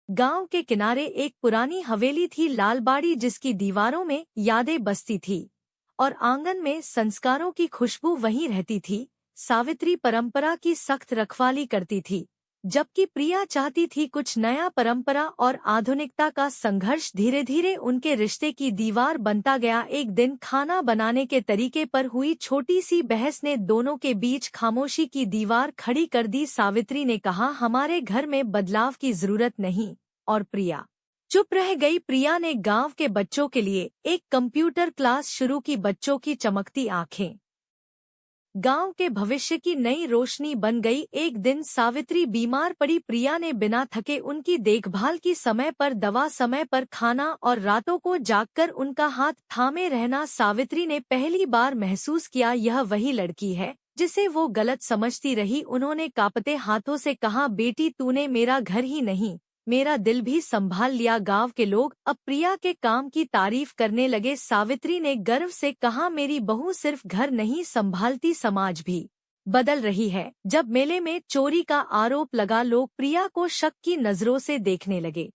गांव के किनारे एक पुरानी हवेली थी लालबाड़ी, जिसकी दीवारों में यादें बसती थी और आंगन में संस्कारों की खुशबू वहीं रहती थी। सावित्री परंपरा की सख्त रखवाली करती थी, जबकि प्रिया चाहती थी कुछ नया। परंपरा और आधुनिकता का संघर्ष धीरे धीरे उनके रिश्ते की दीवार बनता गया। एक दिन खाना बनाने के तरीके पर हुई छोटी सी बहस ने दोनों के बीच खामोशी की दीवार खड़ी कर दी। सावित्री ने कहा, हमारे घर में बदलाव की जरूरत नहीं, और प्रिया चुप रह गई। प्रिया ने गांव के बच्चों के लिए एक कंप्यूटर क्लास शुरू की। बच्चों की चमकती आंखें गांव के भविष्य की नई रोशनी बन गई। एक दिन सावित्री बीमार पड़ी। प्रिया ने बिना थके उनकी देखभाल की, समय पर दवा, समय पर खाना और रातों को जागकर उनका हाथ थामे रहना। सावित्री ने पहली बार महसूस किया, यह वही लड़की है जिसे वो गलत समझती रही। उन्होंने कांपते हाथों से कहा, बेटी, तूने मेरा घर ही नहीं, मेरा दिल भी संभाल लिया। गांव के लोग अब प्रिया के काम की तारीफ करने लगे। सावित्री ने गर्व से कहा, मेरी बहू सिर्फ घर नहीं संभालती, समाज भी बदल रही है। जब मेले में चोरी का आरोप लगा, लोग प्रिया को शक की नजरों से देखने लगे,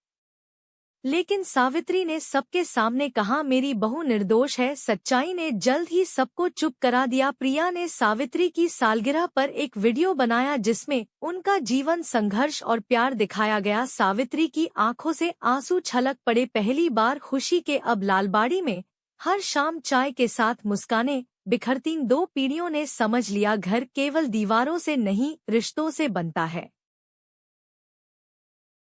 लेकिन सावित्री ने सबके सामने कहा, मेरी बहू निर्दोष है। सच्चाई ने जल्द ही सबको चुप करा दिया। प्रिया ने सावित्री की सालगिरह पर एक वीडियो बनाया, जिसमें उनका जीवन, संघर्ष और प्यार दिखाया गया। सावित्री की आंखों से आंसू छलक पड़े। पहली बार खुशी के अब लालबाड़ी में हर शाम चाय के साथ मुस्काने बिखरती। दो पीढ़ियों ने समझ लिया, घर केवल दीवारों से नहीं, रिश्तों से बनता है।